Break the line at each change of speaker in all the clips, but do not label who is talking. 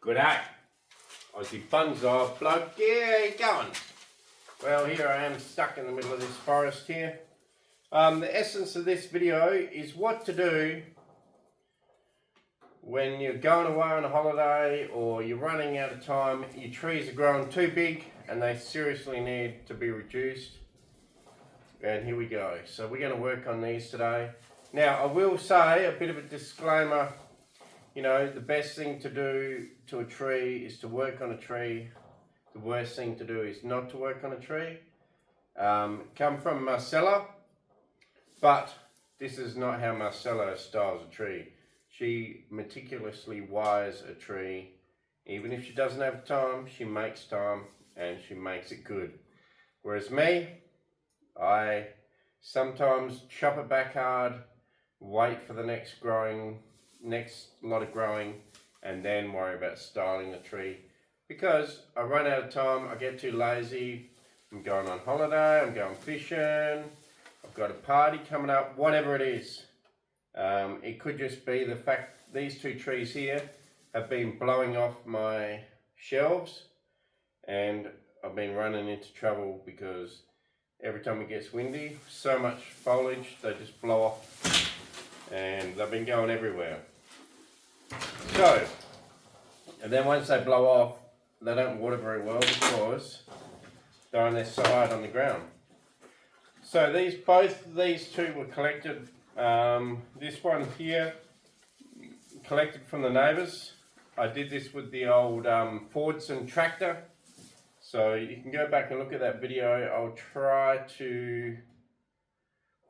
G'day, Aussie Bonsai bloke. Yeah, how you going? Well, here I am stuck in the middle of this forest here. The essence of this video is what to do when you're going away on a holiday or you're running out of time. Your trees are growing too big and they seriously need to be reduced. And here we go. So we're going to work on these today. Now, I will say a bit of a disclaimer. You know, the best thing to do to a tree is to work on a tree. The worst thing to do is not to work on a tree. Come from Marcela, but this is not how Marcela styles a tree. She meticulously wires a tree. Even if she doesn't have time, she makes time and she makes it good. Whereas me, I sometimes chop it back hard, wait for the next lot of growing, and then worry about styling the tree. Because I run out of time, I get too lazy, I'm going on holiday, I'm going fishing, I've got a party coming up, whatever it is. It could just be the fact these two trees here have been blowing off my shelves, and I've been running into trouble because every time it gets windy, so much foliage, they just blow off, and they've been going everywhere. So, and then once they blow off, they don't water very well because they're on their side on the ground. So both these two were collected. This one here, collected from the neighbours. I did this with the old Fordson tractor. So you can go back and look at that video. I'll try to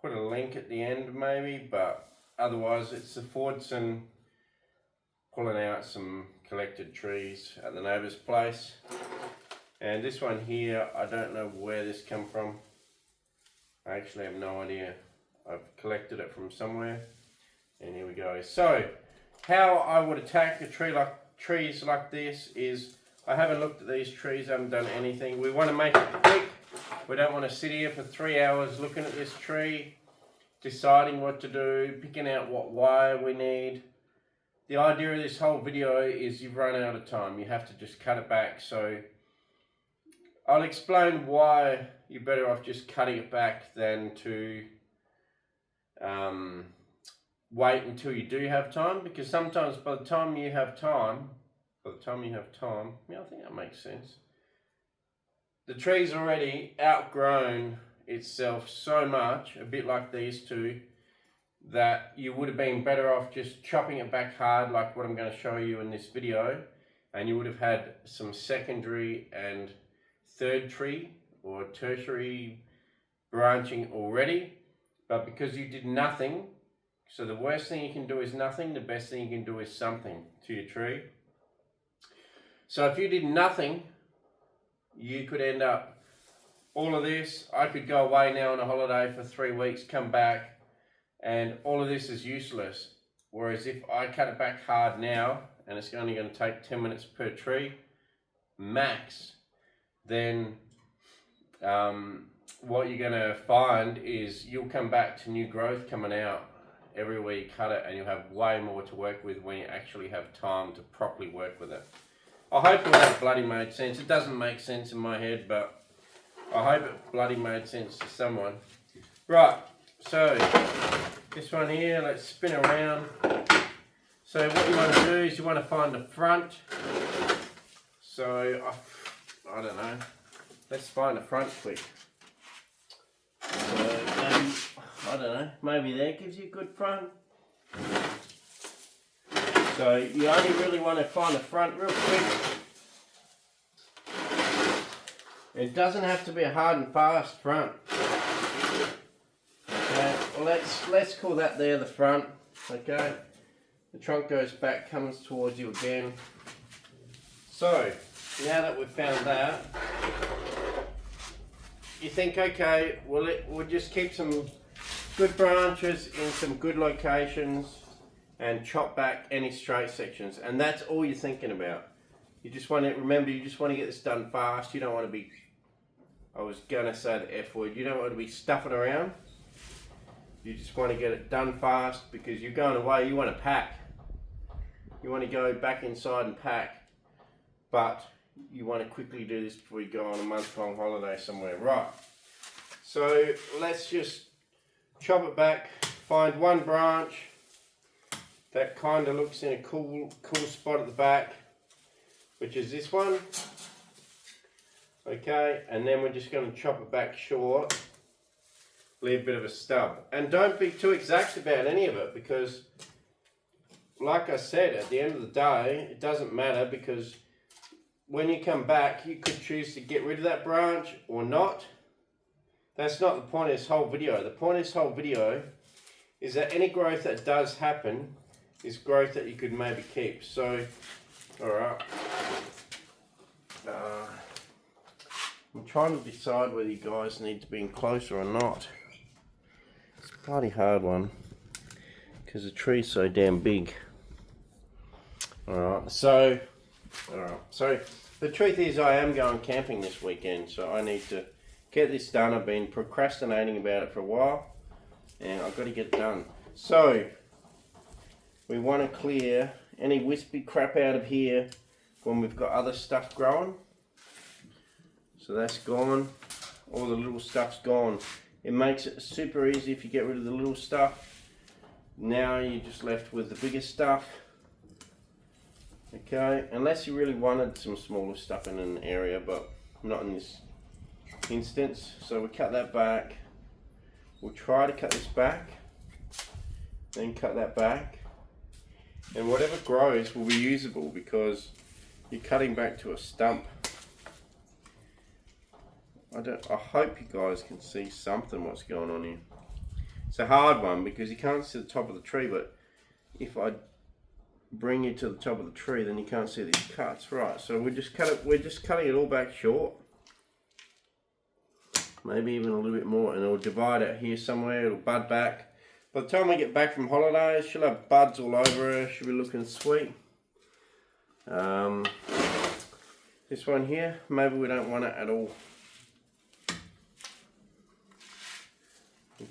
put a link at the end maybe, but otherwise it's the Fordson pulling out some collected trees at the neighbour's place. And this one here, I don't know where this come from. I actually have no idea. I've collected it from somewhere. And here we go. So, how I would attack trees like this is, I haven't looked at these trees, I haven't done anything. We want to make it quick. We don't want to sit here for 3 hours looking at this tree, deciding what to do, picking out what wire we need. The idea of this whole video is you've run out of time. You have to just cut it back. So I'll explain why you're better off just cutting it back than to wait until you do have time. Because sometimes by the time you have time, yeah, I think that makes sense. The tree's already outgrown itself so much, a bit like these two, that you would have been better off just chopping it back hard like what I'm going to show you in this video, and you would have had some secondary and third tree or tertiary branching already. But because you did nothing, so the worst thing you can do is nothing, the best thing you can do is something to your tree. So if you did nothing, you could end up all of this. I could go away now on a holiday for 3 weeks, come back, and all of this is useless. Whereas if I cut it back hard now, and it's only going to take 10 minutes per tree, max, then what you're going to find is you'll come back to new growth coming out everywhere you cut it, and you'll have way more to work with when you actually have time to properly work with it. I hope all that bloody made sense. It doesn't make sense in my head, but I hope it bloody made sense to someone. Right, so this one here, let's spin around. So what you want to do is you want to find the front. So, I don't know, let's find the front quick. So maybe, I don't know, maybe there gives you a good front. So you only really want to find the front real quick. It doesn't have to be a hard and fast front. Okay, well let's call that there the front. Okay, the trunk goes back, comes towards you again. So now that we've found that, you think, okay, we'll just keep some good branches in some good locations and chop back any straight sections, and that's all you're thinking about. You just want to remember, you just want to get this done fast. You don't want to be, I was gonna say the F word, you don't want to be stuffing around. You just want to get it done fast because you're going away, you want to pack. You want to go back inside and pack. but you want to quickly do this before you go on a month-long holiday somewhere. Right, so let's just chop it back, find one branch that kind of looks in a cool spot at the back, which is this one. Okay, and then we're just going to chop it back short, leave a bit of a stub. And don't be too exact about any of it, because like I said, at the end of the day, it doesn't matter, because when you come back, you could choose to get rid of that branch or not. That's not the point of this whole video. The point of this whole video is that any growth that does happen is growth that you could maybe keep. So, alright. I'm trying to decide whether you guys need to be in closer or not. It's a bloody hard one, because the tree's so damn big. Alright, so the truth is I am going camping this weekend, so I need to get this done. I've been procrastinating about it for a while, and I've got to get it done. So, we want to clear any wispy crap out of here when we've got other stuff growing. So that's gone, all the little stuff's gone. It makes it super easy if you get rid of the little stuff. Now you're just left with the bigger stuff. Okay, unless you really wanted some smaller stuff in an area, but not in this instance. So we cut that back. We'll try to cut this back, then cut that back. And whatever grows will be usable, because you're cutting back to a stump. I hope you guys can see something what's going on here. It's a hard one because you can't see the top of the tree, but if I bring you to the top of the tree, then you can't see these cuts. Right, so we're just cutting it all back short. Maybe even a little bit more, and it'll divide out here somewhere, it'll bud back. By the time we get back from holidays, she'll have buds all over her, she'll be looking sweet. This one here, maybe we don't want it at all.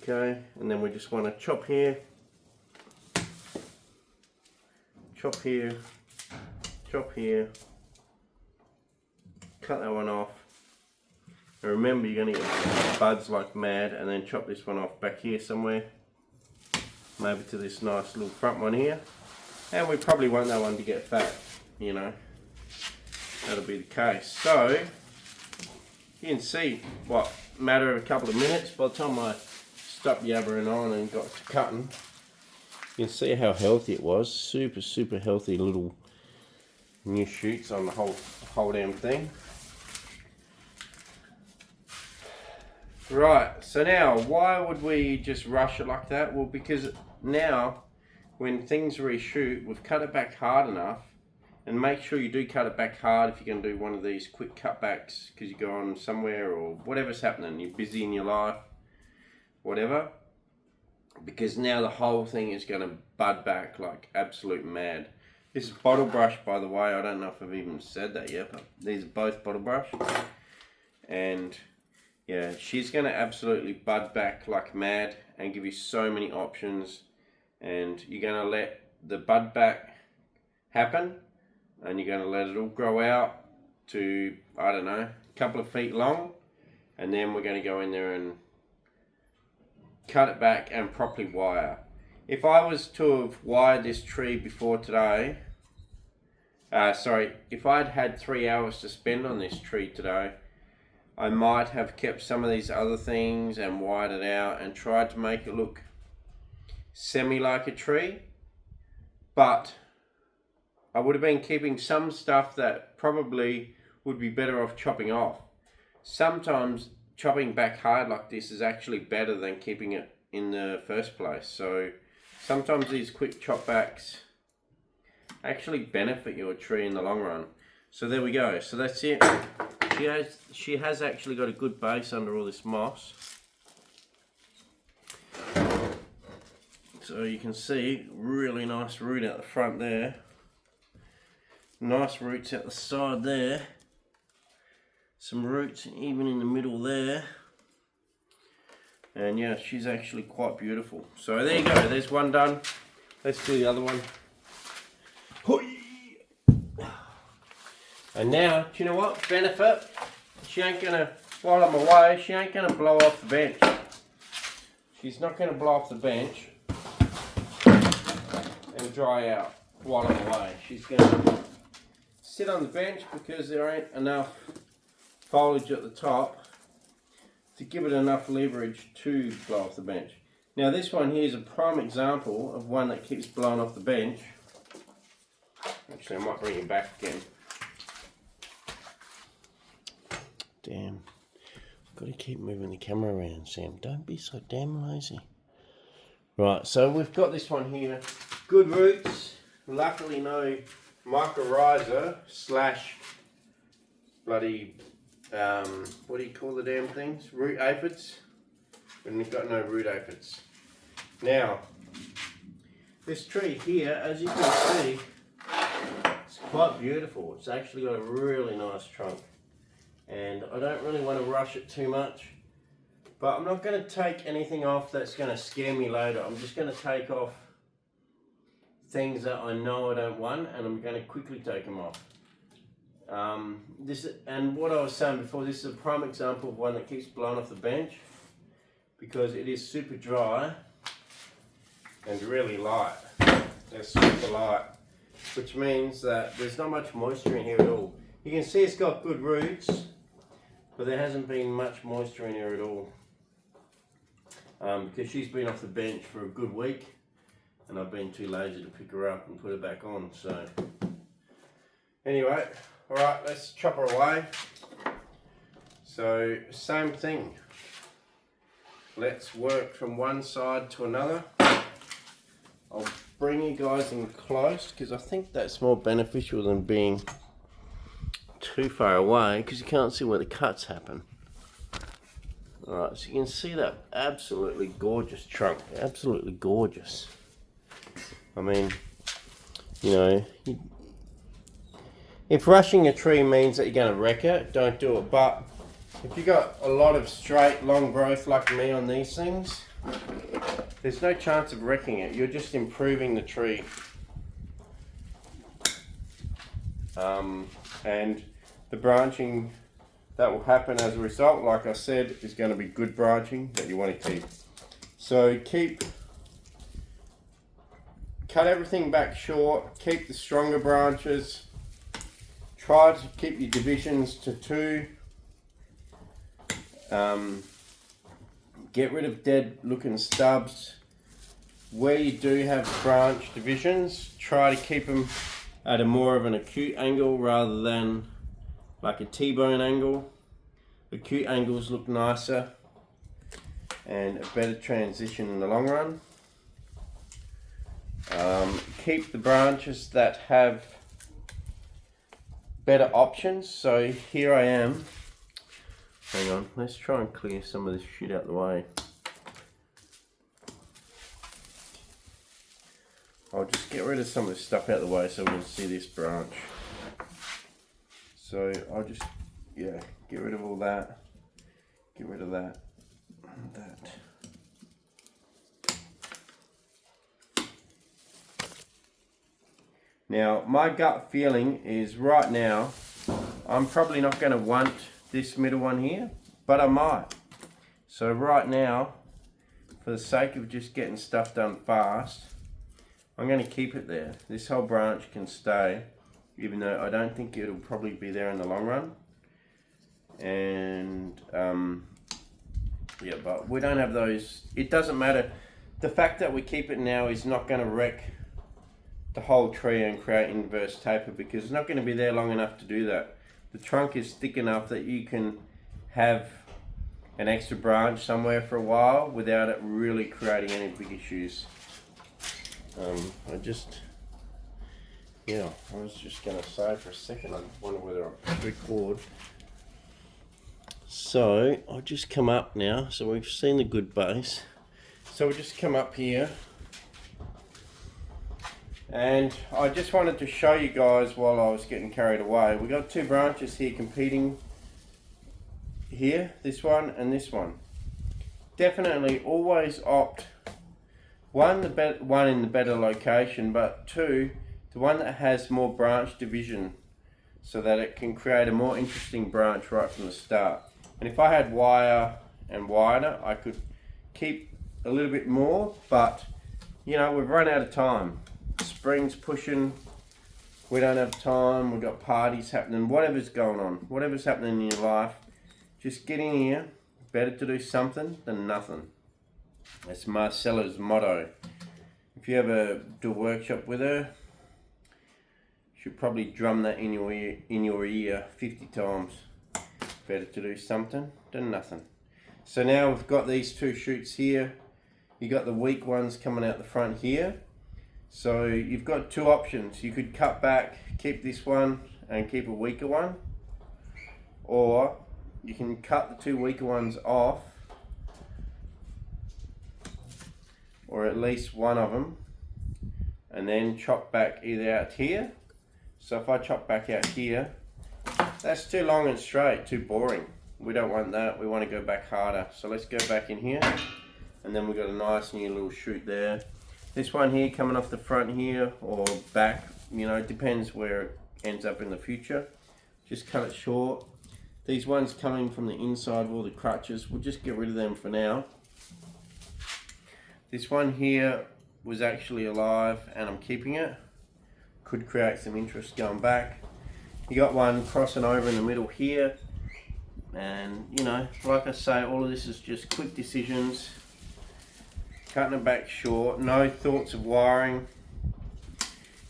Okay, and then we just want to chop here, chop here, chop here, cut that one off. And remember, you're going to get buds like mad, and then chop this one off back here somewhere, maybe to this nice little front one here. And we probably want that one to get fat, you know, that'll be the case. So you can see what, matter of a couple of minutes, by the time I stopped yabbering on and got to cutting, you can see how healthy it was. Super healthy little new shoots on the whole damn thing. Right, so now why would we just rush it like that? Well, because now when things reshoot, we've cut it back hard enough. And make sure you do cut it back hard if you're going to do one of these quick cutbacks, because you go on somewhere or whatever's happening, you're busy in your life, whatever, because now the whole thing is going to bud back like absolute mad. This is bottlebrush, by the way. I don't know if I've even said that yet, but these are both bottlebrush, and yeah, she's going to absolutely bud back like mad and give you so many options, and you're going to let the bud back happen, and you're going to let it all grow out to, I don't know, a couple of feet long, and then we're going to go in there and cut it back and properly wire. If I was to have wired this tree before today, if I'd had 3 hours to spend on this tree today, I might have kept some of these other things and wired it out and tried to make it look semi like a tree, but I would have been keeping some stuff that probably would be better off chopping off. Sometimes chopping back hard like this is actually better than keeping it in the first place. So sometimes these quick chop backs actually benefit your tree in the long run. So there we go. So that's it. She has actually got a good base under all this moss. So you can see really nice root out the front there. Nice roots out the side there. Some roots even in the middle there. And yeah, she's actually quite beautiful. So there you go, there's one done. Let's do the other one. And now, do you know what? Benefit, she ain't gonna, while I'm away, she ain't gonna blow off the bench. She's not gonna blow off the bench and dry out while I'm away. She's gonna sit on the bench because there ain't enough foliage at the top to give it enough leverage to blow off the bench. Now this one here is a prime example of one that keeps blowing off the bench. Actually, I might bring it back again. Damn. Got to keep moving the camera around, Sam. Don't be so damn lazy. Right, so we've got this one here. Good roots. Luckily no mycorrhiza slash bloody, what do you call the damn things? Root aphids. And we've got no root aphids. Now, this tree here, as you can see, it's quite beautiful. It's actually got a really nice trunk. And I don't really want to rush it too much, but I'm not going to take anything off that's going to scare me later. I'm just going to take off things that I know I don't want, and I'm going to quickly take them off. And what I was saying before, this is a prime example of one that keeps blowing off the bench because it is super dry and really light. It's super light, which means that there's not much moisture in here at all. You can see it's got good roots, but there hasn't been much moisture in here at all because she's been off the bench for a good week and I've been too lazy to pick her up and put her back on. So anyway, alright, let's chop her away. So same thing, let's work from one side to another. I'll bring you guys in close because I think that's more beneficial than being too far away because you can't see where the cuts happen. Alright, so you can see that absolutely gorgeous trunk, absolutely gorgeous. I mean, you know, if rushing a tree means that you're going to wreck it, don't do it. But if you got a lot of straight, long growth like me on these things, there's no chance of wrecking it. You're just improving the tree. And the branching that will happen as a result, like I said, is going to be good branching that you want to keep. So cut everything back short, keep the stronger branches, try to keep your divisions to 2, get rid of dead looking stubs. Where you do have branch divisions, try to keep them at a more of an acute angle rather than like a T-bone angle. Acute angles look nicer and a better transition in the long run. Keep the branches that have better options. So here I am. Hang on, let's try and clear some of this shit out the way. I'll just get rid of some of this stuff out the way so we can see this branch. So I'll just, yeah, get rid of all that, get rid of that, and that. Now, my gut feeling is right now, I'm probably not going to want this middle one here, but I might. So right now, for the sake of just getting stuff done fast, I'm going to keep it there. This whole branch can stay, even though I don't think it'll probably be there in the long run. And yeah, but we don't have those. It doesn't matter. The fact that we keep it now is not going to wreck the whole tree and create inverse taper because it's not going to be there long enough to do that. The trunk is thick enough that you can have an extra branch somewhere for a while without it really creating any big issues. I was just going to say for a second, I wonder whether I record. So I'll just come up now. So we've seen the good base. So we'll just come up here. And I just wanted to show you guys while I was getting carried away. We got 2 branches here competing here, this one and this one. Definitely always opt one in the better location, but 2, the one that has more branch division. so that it can create a more interesting branch right from the start. And if I had wire and wider, I could keep a little bit more, but you know, we've run out of time. Spring's pushing, we don't have time, we've got parties happening, whatever's going on, whatever's happening in your life, just get in here. Better to do something than nothing. That's Marcela's motto. If you ever do a workshop with her, you should probably drum that in your ear 50 times. Better to do something than nothing. So now we've got these two shoots here. You got the weak ones coming out the front here. So you've got two options. You could cut back, keep this one and keep a weaker one, or you can cut the two weaker ones off, or at least one of them, and then chop back either out here. So if I chop back out here, that's too long and straight, too boring. We don't want that, we want to go back harder. So let's go back in here, and then we've got a nice new little shoot there. This one here coming off the front here, or back, you know, it depends where it ends up in the future. Just cut it short. These ones coming from the inside of all the crutches, we'll just get rid of them for now. This one here was actually alive and I'm keeping it. Could create some interest going back. You got one crossing over in the middle here. And you know, like I say, all of this is just quick decisions. Cutting it back short, no thoughts of wiring.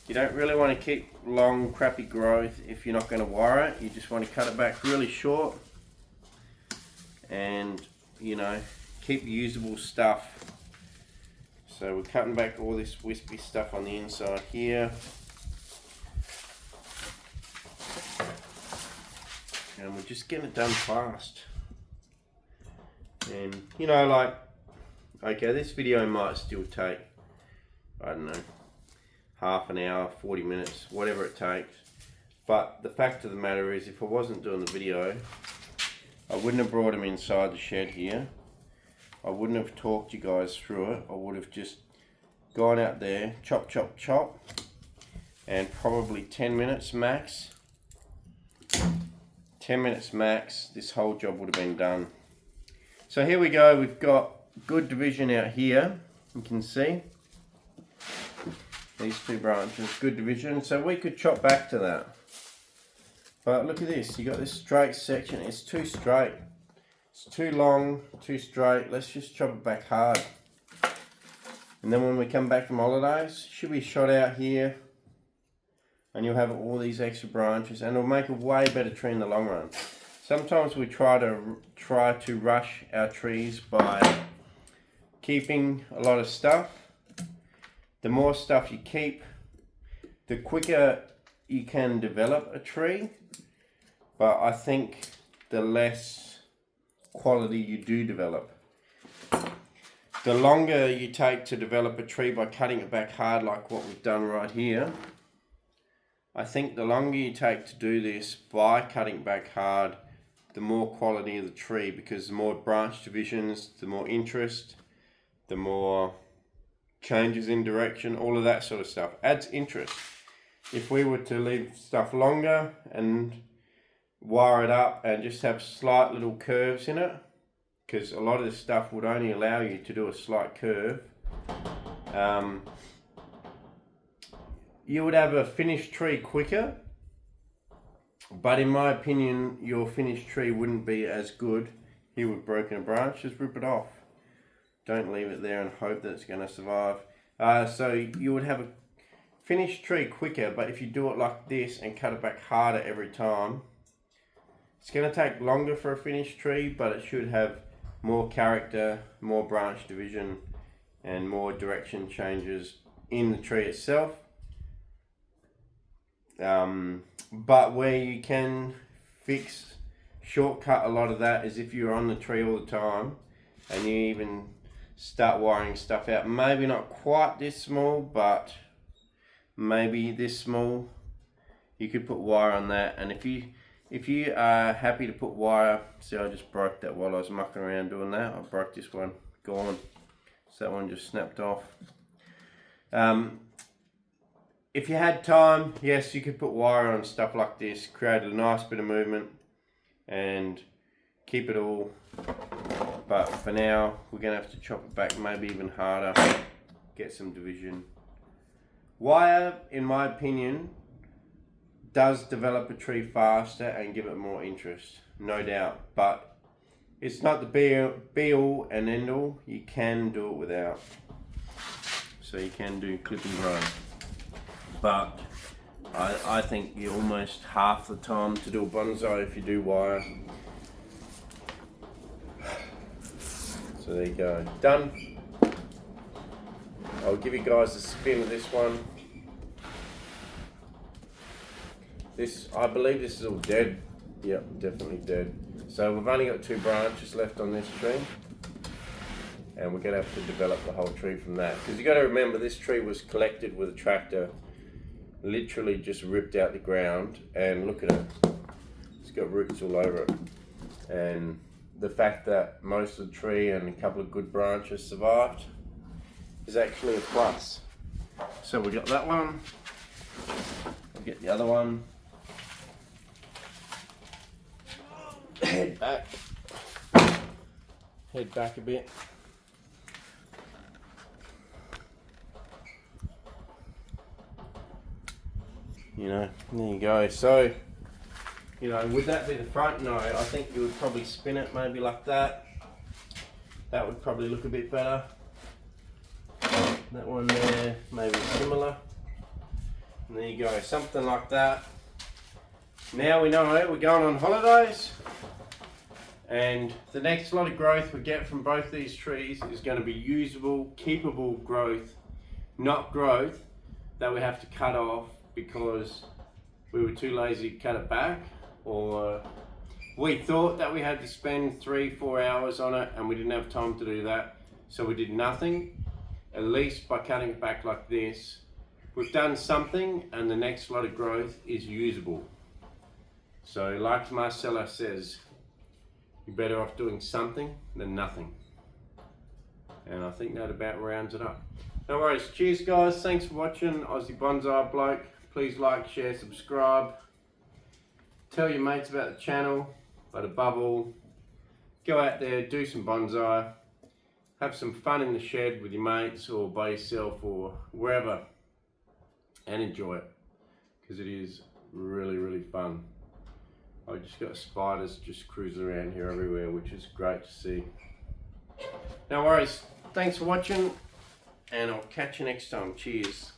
You don't really want to keep long crappy growth if you're not going to wire it. You just want to cut it back really short and, you know, keep usable stuff. So we're cutting back all this wispy stuff on the inside here, and we're just getting it done fast. And you know, like, okay, this video might still take, I don't know, half an hour, 40 minutes, whatever it takes. But the fact of the matter is, if I wasn't doing the video, I wouldn't have brought them inside the shed here. I wouldn't have talked you guys through it. I would have just gone out there, chop, chop, chop, and probably 10 minutes max. 10 minutes max, this whole job would have been done. So here we go, we've got good division out here, you can see. These two branches, good division, so we could chop back to that. But look at this, you got this straight section, it's too straight. It's too long, too straight, let's just chop it back hard. And then when we come back from holidays, should be shot out here, and you'll have all these extra branches, and it'll make a way better tree in the long run. Sometimes we try to rush our trees by keeping a lot of stuff. The more stuff you keep, the quicker you can develop a tree, but I think the less quality you do develop. The longer you take to develop a tree by cutting it back hard like what we've done right here, I think the longer you take to do this by cutting back hard, the more quality of the tree, because the more branch divisions, the more interest, the more changes in direction, all of that sort of stuff adds interest. If we were to leave stuff longer and wire it up and just have slight little curves in it, because a lot of this stuff would only allow you to do a slight curve, you would have a finished tree quicker, but in my opinion your finished tree wouldn't be as good. Here we've broken a branch, just rip it off. Don't leave it there and hope that it's going to survive. So you would have a finished tree quicker, but if you do it like this and cut it back harder every time, it's going to take longer for a finished tree, but it should have more character, more branch division, and more direction changes in the tree itself. But where you can shortcut a lot of that is if you're on the tree all the time and you even start wiring stuff out. Maybe not quite this small, but maybe this small. You could put wire on that, and if you are happy to put wire, see, I just broke that while I was mucking around doing that. I broke this one, gone. So that one just snapped off. if you had time, yes, you could put wire on stuff like this, create a nice bit of movement and keep it all. But for now, we're going to have to chop it back maybe even harder, get some division. Wire, in my opinion, does develop a tree faster and give it more interest, no doubt. But it's not the be all and end all. You can do it without. So you can do clip and grow. But I think you're almost half the time to do a bonsai if you do wire. So there you go, done. I'll give you guys a spin of this one. This, I believe this is all dead. Yep, definitely dead. So we've only got 2 branches left on this tree. And we're gonna have to develop the whole tree from that. Because you gotta remember, this tree was collected with a tractor, literally just ripped out the ground, and look at it. It's got roots all over it. And the fact that most of the tree and a couple of good branches survived is actually a plus. So we got that one. We'll get the other one. Head back. Head back a bit. You know, there you go. So, you know, would that be the front? No, I think you would probably spin it maybe like that. That would probably look a bit better. That one there, maybe similar. And there you go, something like that. Now we know we're going on holidays. And the next lot of growth we get from both these trees is going to be usable, keepable growth, not growth that we have to cut off because we were too lazy to cut it back, or we thought that we had to spend 3-4 hours on it and we didn't have time to do that, so we did nothing. At least by cutting it back like this, we've done something, and the next lot of growth is usable. So like Marcela says, you're better off doing something than nothing. And I think that about rounds it up. No worries, cheers guys, thanks for watching Aussie Bonsai Bloke. Please like, share, subscribe. Tell your mates about the channel, but above all, go out there, do some bonsai. Have some fun in the shed with your mates or by yourself or wherever, and enjoy it, because it is really, really fun. I just got spiders just cruising around here everywhere, which is great to see. No worries, thanks for watching, and I'll catch you next time. Cheers.